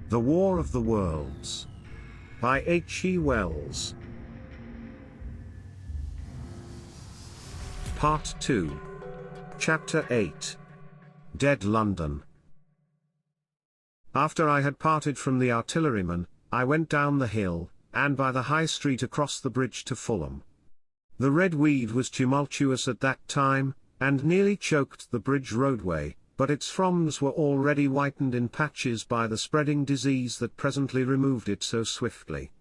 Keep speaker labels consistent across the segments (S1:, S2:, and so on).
S1: The War of the Worlds. By H.G. Wells. Part 2. Chapter 8. Dead London. After I had parted from the artilleryman, I went down the hill, and by the High Street across the bridge to Fulham. The red weed was tumultuous at that time, and nearly choked the bridge roadway, but its fronds were already whitened in patches by the spreading disease that presently removed it so swiftly.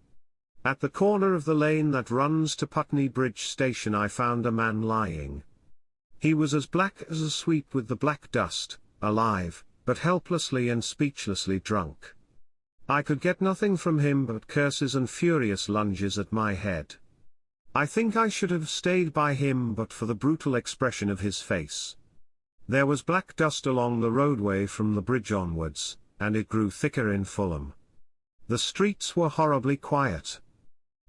S1: At the corner of the lane that runs to Putney Bridge Station I found a man lying. He was as black as a sweep with the black dust, alive, but helplessly and speechlessly drunk. I could get nothing from him but curses and furious lunges at my head. I think I should have stayed by him but for the brutal expression of his face. There was black dust along the roadway from the bridge onwards, and it grew thicker in Fulham. The streets were horribly quiet.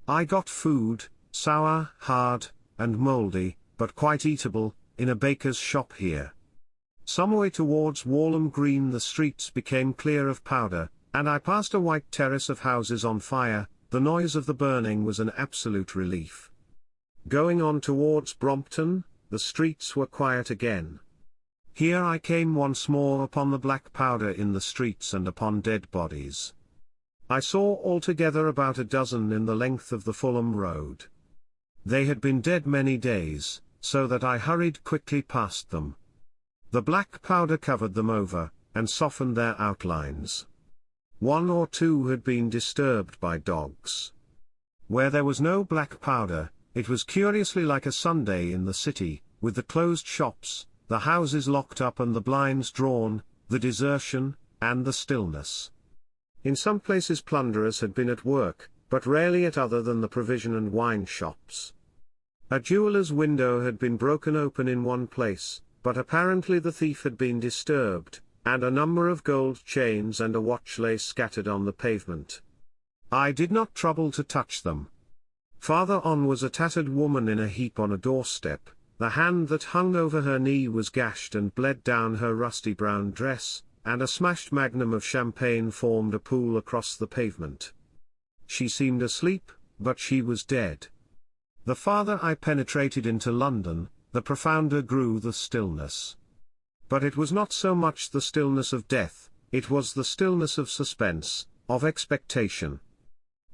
S1: I got food, sour, hard, and mouldy, but quite eatable, in a baker's shop here. Some way towards Walham Green the streets became clear of powder, and I passed a white terrace of houses on fire. The noise of the burning was an absolute relief. Going on towards Brompton, the streets were quiet again. Here I came once more upon the black powder in the streets and upon dead bodies. I saw altogether about a dozen in the length of the Fulham Road. They had been dead many days, so that I hurried quickly past them. The black powder covered them over, and softened their outlines. One or two had been disturbed by dogs. Where there was no black powder, it was curiously like a Sunday in the city, with the closed shops, the houses locked up and the blinds drawn, the desertion, and the stillness. In some places plunderers had been at work, but rarely at other than the provision and wine shops. A jeweller's window had been broken open in one place, but apparently the thief had been disturbed, and a number of gold chains and a watch lay scattered on the pavement. I did not trouble to touch them. Farther on was a tattered woman in a heap on a doorstep. The hand that hung over her knee was gashed and bled down her rusty brown dress, and a smashed magnum of champagne formed a pool across the pavement. She seemed asleep, but she was dead. The farther I penetrated into London, the profounder grew the stillness. But it was not so much the stillness of death, it was the stillness of suspense, of expectation.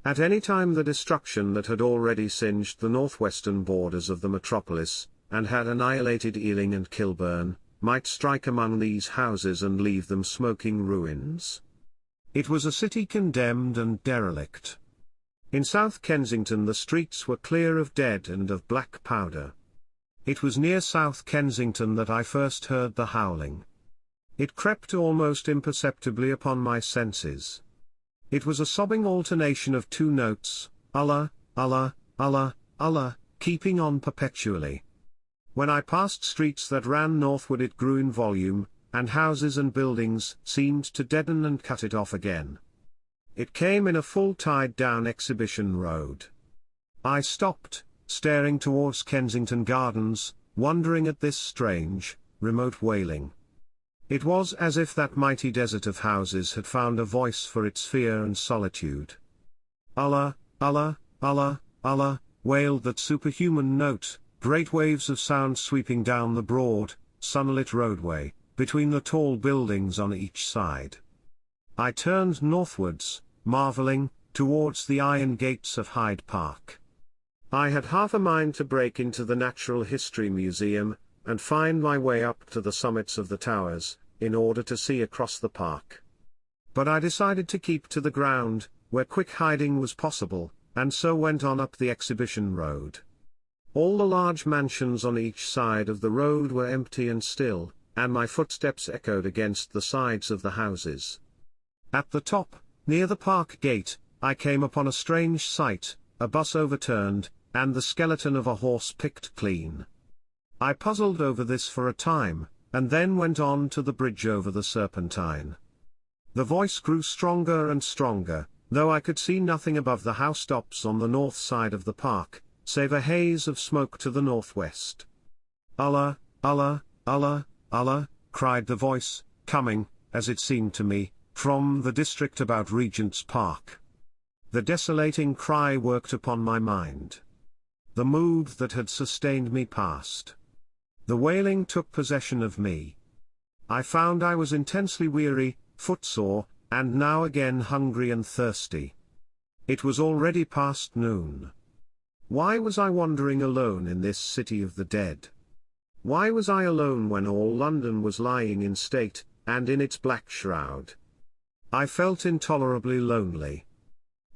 S1: At any time the destruction that had already singed the northwestern borders of the metropolis, and had annihilated Ealing and Kilburn, might strike among these houses and leave them smoking ruins. It was a city condemned and derelict. In South Kensington the streets were clear of dead and of black powder. It was near South Kensington that I first heard the howling. It crept almost imperceptibly upon my senses. It was a sobbing alternation of two notes, Allah, Allah, Allah, Allah, keeping on perpetually. When I passed streets that ran northward it grew in volume, and houses and buildings seemed to deaden and cut it off again. It came in a full tide down Exhibition Road. I stopped, staring towards Kensington Gardens, wondering at this strange, remote wailing. It was as if that mighty desert of houses had found a voice for its fear and solitude. Allah, Allah, Allah, Allah, wailed that superhuman note, great waves of sound sweeping down the broad, sunlit roadway, between the tall buildings on each side. I turned northwards, marvelling, towards the iron gates of Hyde Park. I had half a mind to break into the Natural History Museum, and find my way up to the summits of the towers, in order to see across the park. But I decided to keep to the ground, where quick hiding was possible, and so went on up the Exhibition Road. All the large mansions on each side of the road were empty and still, and my footsteps echoed against the sides of the houses. At the top, near the park gate, I came upon a strange sight, a bus overturned, and the skeleton of a horse picked clean. I puzzled over this for a time, and then went on to the bridge over the Serpentine. The voice grew stronger and stronger, though I could see nothing above the housetops on the north side of the park, save a haze of smoke to the northwest. Allah, Allah, Allah, Allah, cried the voice, coming, as it seemed to me, From the district about Regent's Park. The desolating cry worked upon my mind. The mood that had sustained me passed. The wailing took possession of me. I found I was intensely weary, footsore, and now again hungry and thirsty. It was already past noon. Why was I wandering alone in this city of the dead? Why was I alone when all London was lying in state, and in its black shroud? I felt intolerably lonely.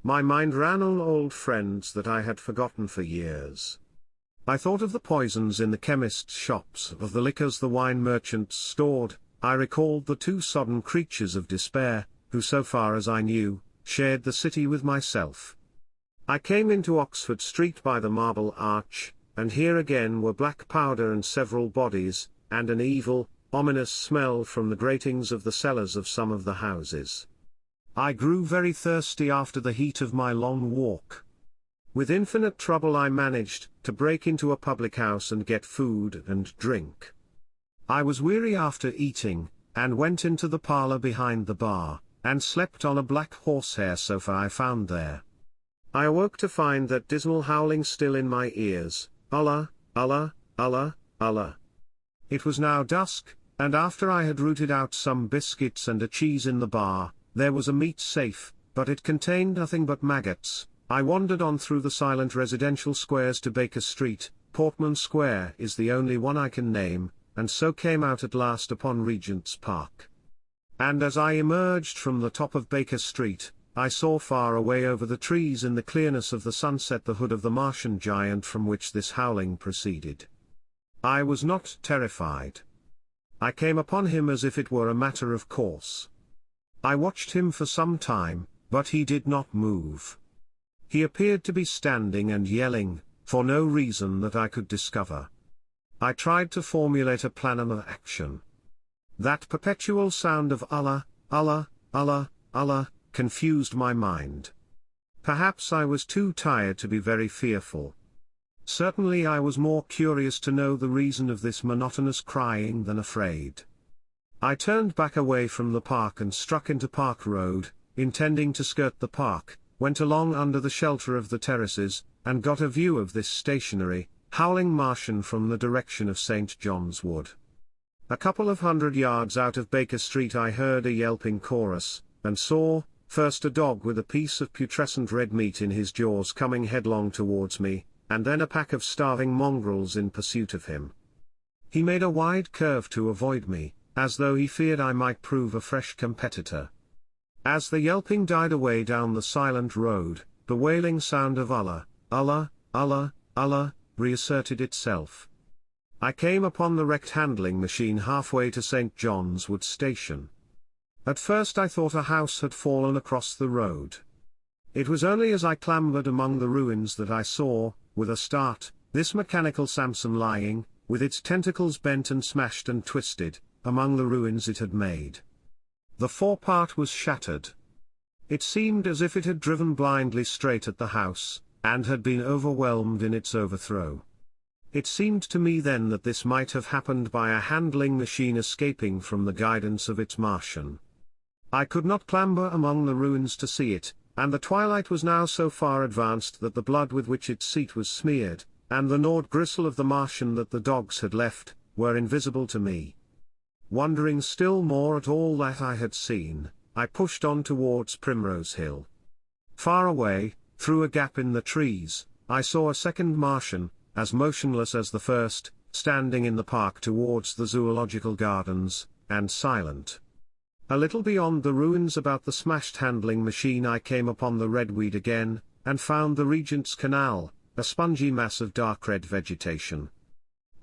S1: My mind ran on old friends that I had forgotten for years. I thought of the poisons in the chemists' shops, of the liquors the wine merchants stored. I recalled the two sodden creatures of despair, who so far as I knew, shared the city with myself. I came into Oxford Street by the Marble Arch, and here again were black powder and several bodies, and an evil, ominous smell from the gratings of the cellars of some of the houses. I grew very thirsty after the heat of my long walk. With infinite trouble I managed to break into a public house and get food and drink. I was weary after eating, and went into the parlour behind the bar, and slept on a black horsehair sofa I found there. I awoke to find that dismal howling still in my ears, Allah, Allah, Allah, Allah. It was now dusk, and after I had rooted out some biscuits and a cheese in the bar, there was a meat safe, but it contained nothing but maggots. I wandered on through the silent residential squares to Baker Street. Portman Square is the only one I can name, and so came out at last upon Regent's Park. And as I emerged from the top of Baker Street, I saw far away over the trees in the clearness of the sunset the hood of the Martian giant from which this howling proceeded. I was not terrified. I came upon him as if it were a matter of course. I watched him for some time, but he did not move. He appeared to be standing and yelling, for no reason that I could discover. I tried to formulate a plan of action. That perpetual sound of Allah, Allah, Allah, Allah, confused my mind. Perhaps I was too tired to be very fearful. Certainly I was more curious to know the reason of this monotonous crying than afraid. I turned back away from the park and struck into Park Road, intending to skirt the park, went along under the shelter of the terraces, and got a view of this stationary, howling Martian from the direction of St. John's Wood. A couple of 100 yards out of Baker Street I heard a yelping chorus, and saw, first a dog with a piece of putrescent red meat in his jaws coming headlong towards me, and then a pack of starving mongrels in pursuit of him. He made a wide curve to avoid me, as though he feared I might prove a fresh competitor. As the yelping died away down the silent road, the wailing sound of Allah, Allah, Allah, Allah, reasserted itself. I came upon the wrecked handling machine halfway to St. John's Wood Station. At first I thought a house had fallen across the road. It was only as I clambered among the ruins that I saw, with a start, this mechanical Samson lying, with its tentacles bent and smashed and twisted, among the ruins it had made. The forepart was shattered. It seemed as if it had driven blindly straight at the house, and had been overwhelmed in its overthrow. It seemed to me then that this might have happened by a handling machine escaping from the guidance of its Martian. I could not clamber among the ruins to see it, and the twilight was now so far advanced that the blood with which its seat was smeared, and the gnawed gristle of the Martian that the dogs had left, were invisible to me. Wondering still more at all that I had seen, I pushed on towards Primrose Hill. Far away, through a gap in the trees, I saw a second Martian, as motionless as the first, standing in the park towards the zoological gardens, and silent. A little beyond the ruins about the smashed handling machine I came upon the redweed again, and found the Regent's Canal, a spongy mass of dark red vegetation.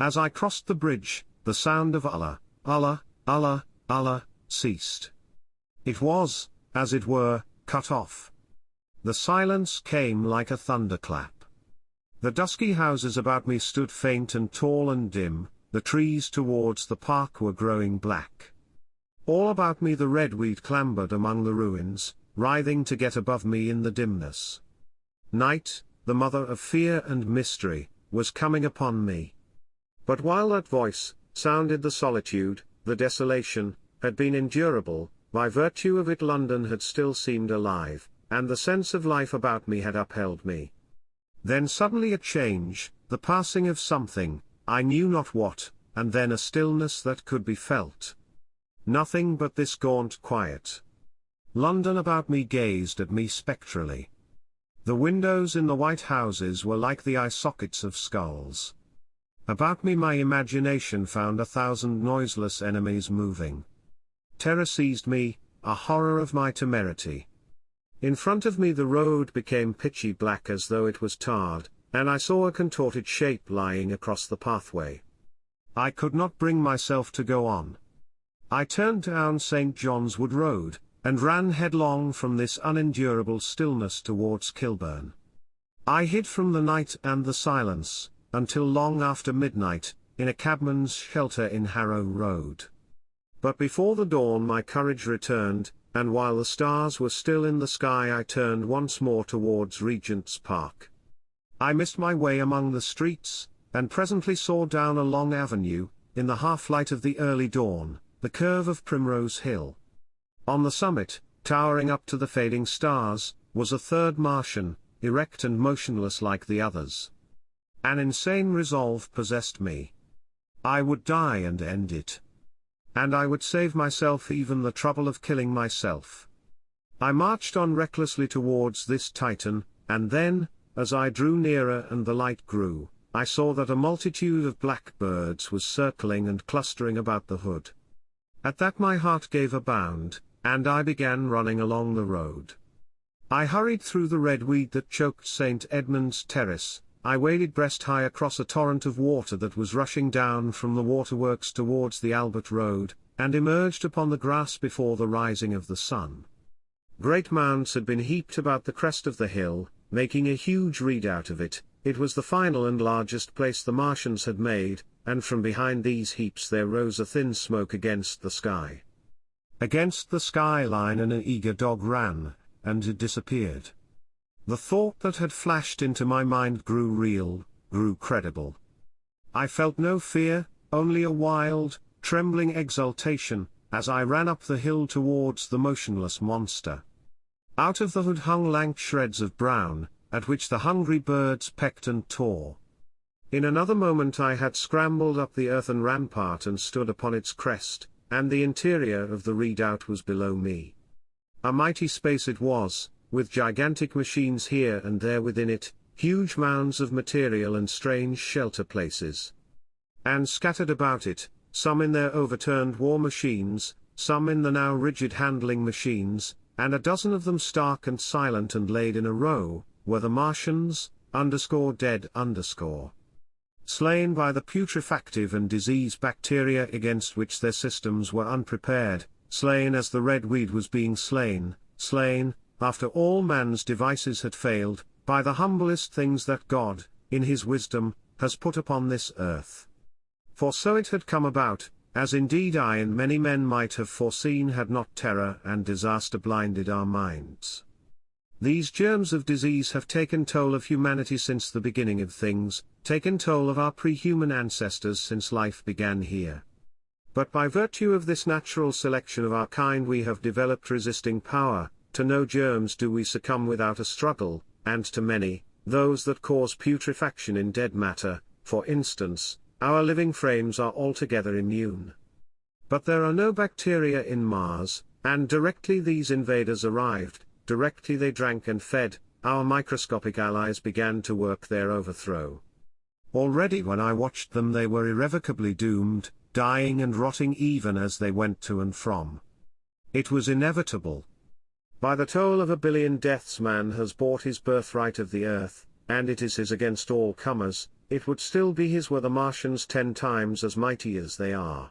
S1: As I crossed the bridge, the sound of Allah, Allah, Allah, Allah, ceased. It was, as it were, cut off. The silence came like a thunderclap. The dusky houses about me stood faint and tall and dim, the trees towards the park were growing black. All about me the redweed clambered among the ruins, writhing to get above me in the dimness. Night, the mother of fear and mystery, was coming upon me. But while that voice sounded, the solitude, the desolation, had been endurable, by virtue of it London had still seemed alive, and the sense of life about me had upheld me. Then suddenly a change, the passing of something, I knew not what, and then a stillness that could be felt. Nothing but this gaunt quiet. London about me gazed at me spectrally. The windows in the white houses were like the eye sockets of skulls. About me my imagination found 1,000 noiseless enemies moving. Terror seized me, a horror of my temerity. In front of me the road became pitchy black as though it was tarred, and I saw a contorted shape lying across the pathway. I could not bring myself to go on. I turned down St. John's Wood Road, and ran headlong from this unendurable stillness towards Kilburn. I hid from the night and the silence, until long after midnight, in a cabman's shelter in Harrow Road. But before the dawn my courage returned, and while the stars were still in the sky I turned once more towards Regent's Park. I missed my way among the streets, and presently saw down a long avenue, in the half-light of the early dawn, the curve of Primrose Hill. On the summit, towering up to the fading stars, was a third Martian, erect and motionless like the others. An insane resolve possessed me. I would die and end it. And I would save myself even the trouble of killing myself. I marched on recklessly towards this Titan, and then, as I drew nearer and the light grew, I saw that a multitude of black birds was circling and clustering about the hood. At that my heart gave a bound, and I began running along the road. I hurried through the red weed that choked St. Edmund's Terrace. I waded breast-high across a torrent of water that was rushing down from the waterworks towards the Albert Road, and emerged upon the grass before the rising of the sun. Great mounds had been heaped about the crest of the hill, making a huge redoubt of it. It was the final and largest place the Martians had made, and from behind these heaps there rose a thin smoke against the sky. Against the skyline an eager dog ran, and it disappeared. The thought that had flashed into my mind grew real, grew credible. I felt no fear, only a wild, trembling exultation, as I ran up the hill towards the motionless monster. Out of the hood hung lank shreds of brown, at which the hungry birds pecked and tore. In another moment I had scrambled up the earthen rampart and stood upon its crest, and the interior of the redoubt was below me. A mighty space it was, with gigantic machines here and there within it, huge mounds of material and strange shelter places. And scattered about it, some in their overturned war machines, some in the now rigid handling machines, and a dozen of them stark and silent and laid in a row, were the Martians, _dead_. Slain by the putrefactive and disease bacteria against which their systems were unprepared, slain as the red weed was being slain, after all man's devices had failed, by the humblest things that God, in his wisdom, has put upon this earth. For so it had come about, as indeed I and many men might have foreseen had not terror and disaster blinded our minds. These germs of disease have taken toll of humanity since the beginning of things, taken toll of our pre-human ancestors since life began here. But by virtue of this natural selection of our kind we have developed resisting power. To no germs do we succumb without a struggle, and to many, those that cause putrefaction in dead matter, for instance, our living frames are altogether immune. But there are no bacteria in Mars, and directly these invaders arrived, directly they drank and fed, our microscopic allies began to work their overthrow. Already when I watched them they were irrevocably doomed, dying and rotting even as they went to and from. It was inevitable. By the toll of 1 billion deaths man has bought his birthright of the earth, and it is his against all comers. It would still be his were the Martians 10 times as mighty as they are.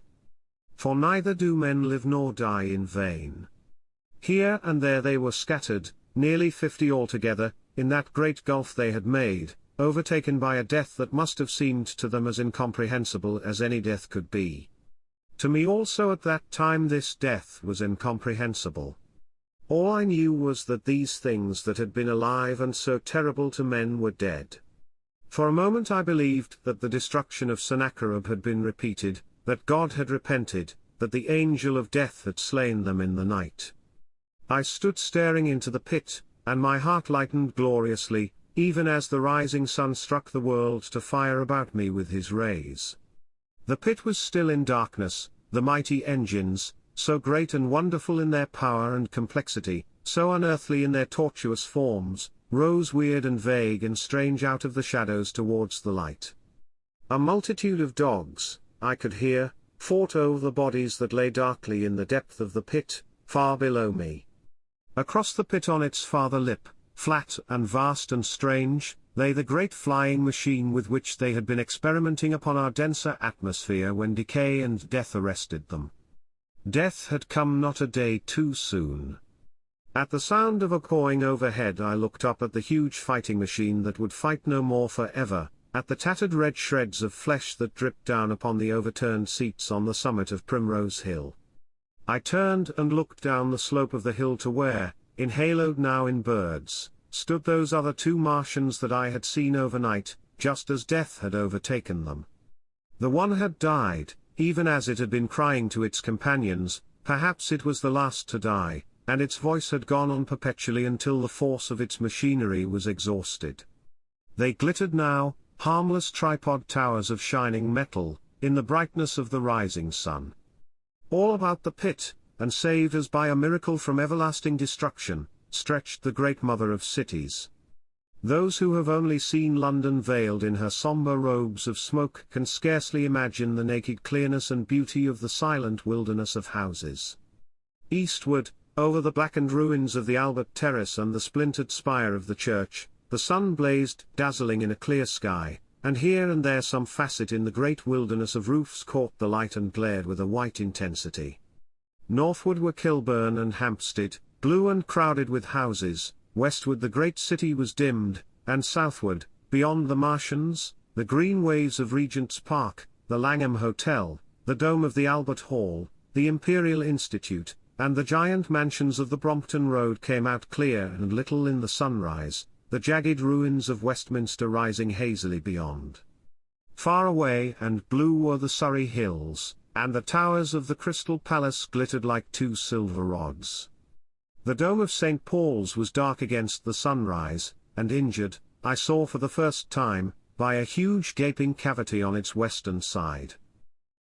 S1: For neither do men live nor die in vain. Here and there they were scattered, nearly 50 altogether, in that great gulf they had made, overtaken by a death that must have seemed to them as incomprehensible as any death could be. To me also at that time this death was incomprehensible. All I knew was that these things that had been alive and so terrible to men were dead. For a moment I believed that the destruction of Sennacherib had been repeated, that God had repented, that the angel of death had slain them in the night. I stood staring into the pit, and my heart lightened gloriously, even as the rising sun struck the world to fire about me with his rays. The pit was still in darkness, the mighty engines, so great and wonderful in their power and complexity, so unearthly in their tortuous forms, rose weird and vague and strange out of the shadows towards the light. A multitude of dogs, I could hear, fought over the bodies that lay darkly in the depth of the pit, far below me. Across the pit on its farther lip, flat and vast and strange, lay the great flying machine with which they had been experimenting upon our denser atmosphere when decay and death arrested them. Death had come not a day too soon. At the sound of a cawing overhead I looked up at the huge fighting machine that would fight no more forever, at the tattered red shreds of flesh that dripped down upon the overturned seats on the summit of Primrose Hill. I turned and looked down the slope of the hill to where, enhaloed now in birds, stood those other two Martians that I had seen overnight, just as death had overtaken them. The one had died, even as it had been crying to its companions, perhaps it was the last to die, and its voice had gone on perpetually until the force of its machinery was exhausted. They glittered now, harmless tripod towers of shining metal, in the brightness of the rising sun. All about the pit, and saved as by a miracle from everlasting destruction, stretched the great mother of cities. Those who have only seen London veiled in her sombre robes of smoke can scarcely imagine the naked clearness and beauty of the silent wilderness of houses. Eastward, over the blackened ruins of the Albert Terrace and the splintered spire of the church, the sun blazed dazzling in a clear sky, and here and there some facet in the great wilderness of roofs caught the light and glared with a white intensity. Northward were Kilburn and Hampstead, blue and crowded with houses, westward the great city was dimmed, and southward, beyond the Martians, the green waves of Regent's Park, the Langham Hotel, the dome of the Albert Hall, the Imperial Institute, and the giant mansions of the Brompton Road came out clear and little in the sunrise, the jagged ruins of Westminster rising hazily beyond. Far away and blue were the Surrey hills, and the towers of the Crystal Palace glittered like two silver rods. The dome of St. Paul's was dark against the sunrise, and injured, I saw for the first time, by a huge gaping cavity on its western side.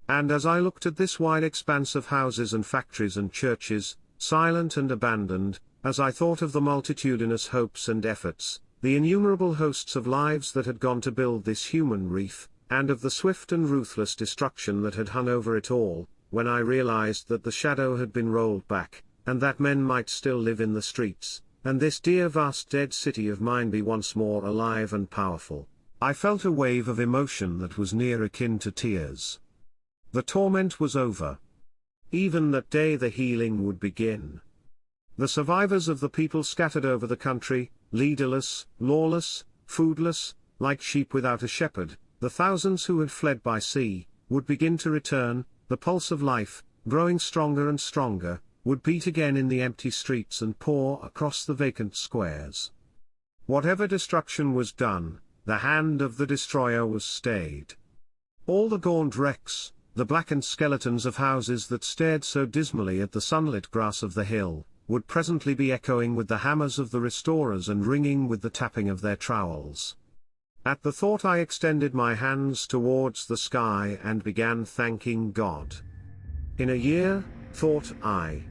S1: And as I looked at this wide expanse of houses and factories and churches, silent and abandoned, as I thought of the multitudinous hopes and efforts, the innumerable hosts of lives that had gone to build this human reef, and of the swift and ruthless destruction that had hung over it all, when I realized that the shadow had been rolled back, and that men might still live in the streets, and this dear vast dead city of mine be once more alive and powerful, I felt a wave of emotion that was near akin to tears. The torment was over. Even that day the healing would begin. The survivors of the people scattered over the country, leaderless, lawless, foodless, like sheep without a shepherd, the thousands who had fled by sea, would begin to return, the pulse of life, growing stronger and stronger, would beat again in the empty streets and pour across the vacant squares. Whatever destruction was done, the hand of the destroyer was stayed. All the gaunt wrecks, the blackened skeletons of houses that stared so dismally at the sunlit grass of the hill, would presently be echoing with the hammers of the restorers and ringing with the tapping of their trowels. At the thought I extended my hands towards the sky and began thanking God. In a year, thought I.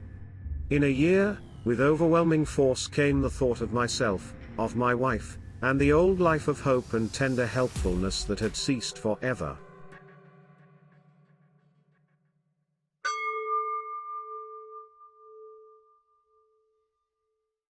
S1: In a year, with overwhelming force came the thought of myself, of my wife, and the old life of hope and tender helpfulness that had ceased forever.